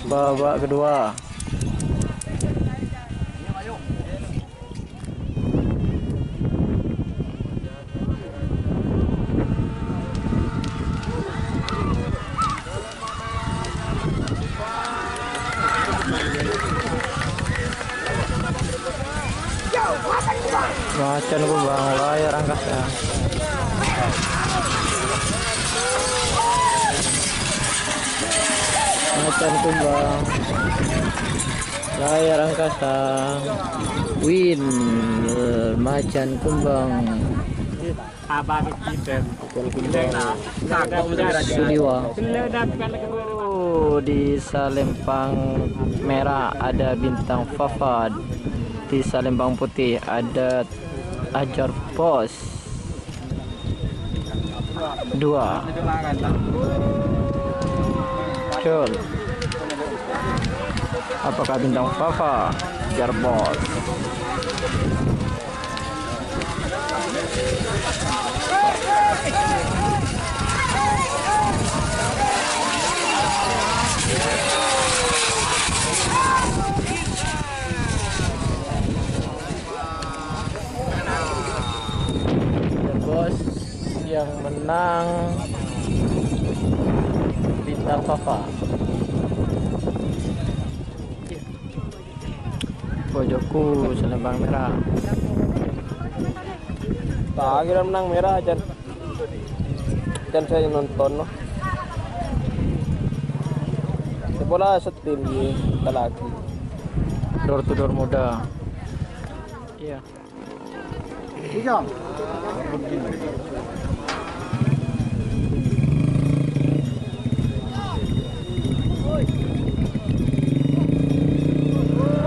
babak kedua. Macan kumbang layar angkasa. Macan kumbang layar angkasa. Win macan kumbang. Suliwa. Di Salempang merah ada bintang Fafad. Di Salempang putih ada Ajar Pos 2. Col. Apakah bintang Fafa Ajar Pos? Bos yang menang bintang Fafa. Pojokku Salempang merah. Tak kira menang merah aja. Dan saya nonton loh. Bola setim kita lagi. Door to door muda. Iya. Ujang.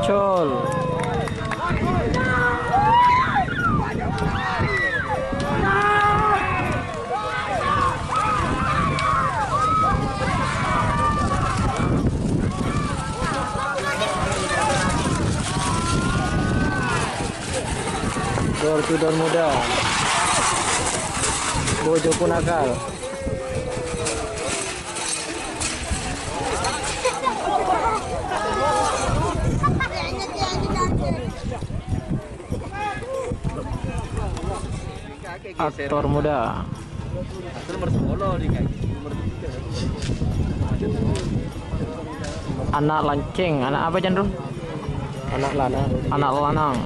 Col. Door to door muda. Bojo pun akal. Aktor muda. Anak lancing, anak apa Chandro? Anak lanang. Anak lanang.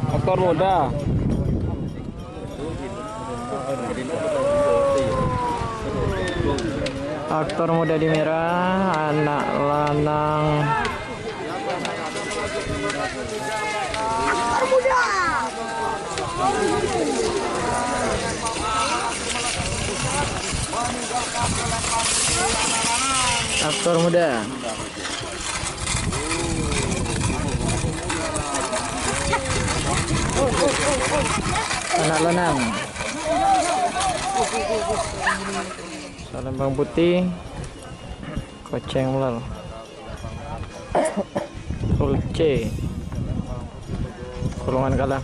Aktor muda. Aktor muda di merah, anak lanang. Aktor muda. Aktor muda. Anak lanang. Salempang putih. Koceng ular. Full C. Golongan kalah.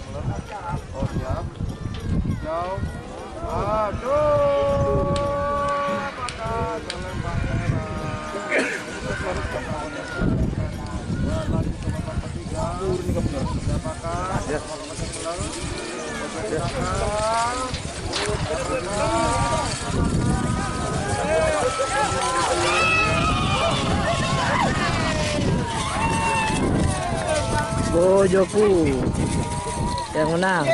Bojoku yang menang.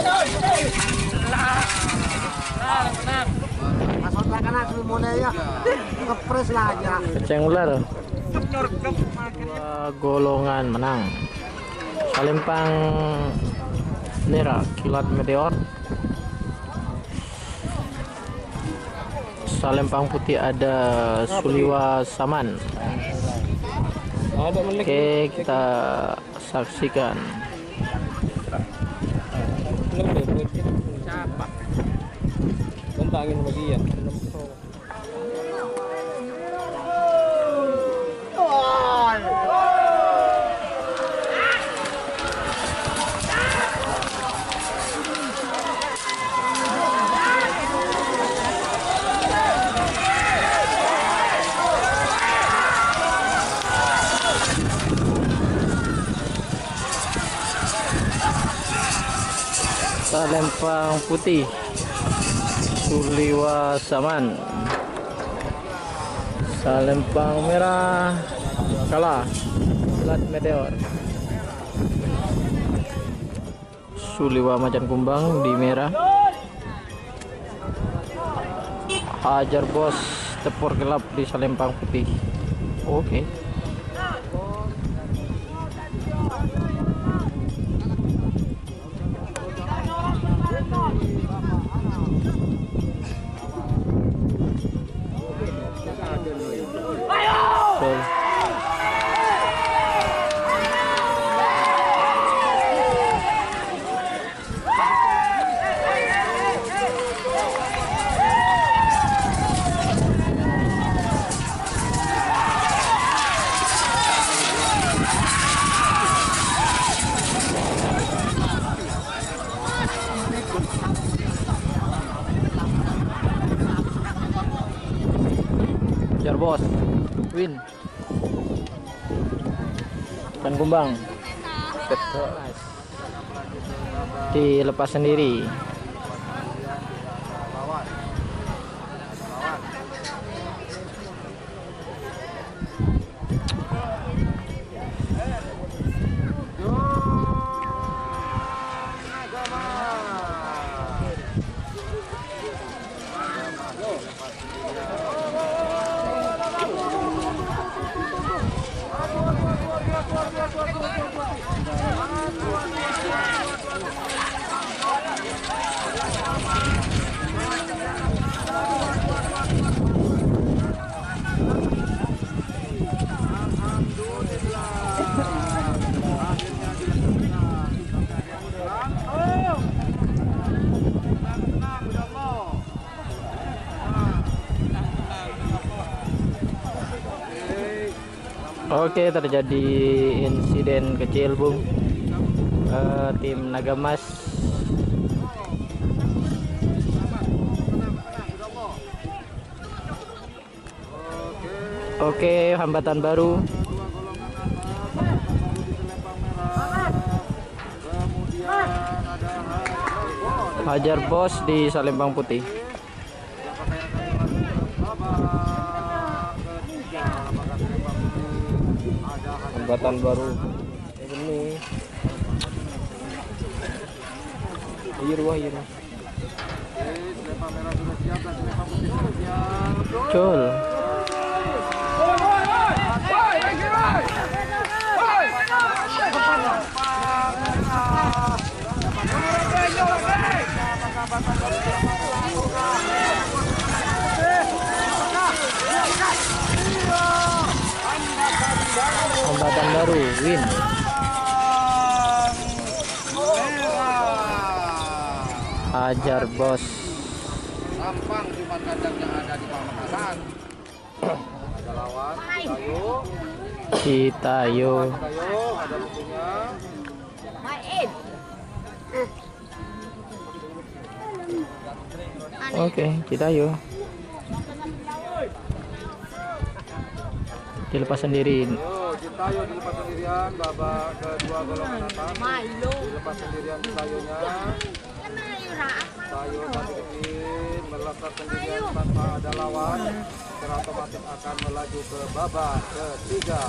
Keceng ular. Dua golongan menang. Salempang merah Kilat Meteor. Salempang putih ada Suliwa Saman. Oke, kita saksikan. Tentangin bagian. Salempang Putih Suliwa Saman. Salempang Merah kalah Selat Meteor. Suliwa Macan Kumbang di merah. Hajar Bos Tepur Gelap di Salempang Putih. Oke. Hajar Bos win. Dan Kumbang dilepas sendiri. Oke, terjadi insiden kecil, Bung. Tim Naga Mas oke, hambatan baru. Hajar Bos di Salempang Putih. Hambatan baru ini. Ayo. Cul. Hambatan baru win. Hajar Bos. Tampang cuma kandang yang ada di Pamekasan. Ada lawan Citayo. ada bukunya. Oke, Citayo. Dilepas sendiri. Citayo dilepas sendirian, babak kedua golongan atas. Dilepas sendirian Citayonya. Citayo tadi kecil melesat sendirian tanpa ada lawan. Secara otomatis akan melaju ke babak ketiga.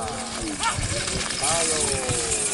Citayo.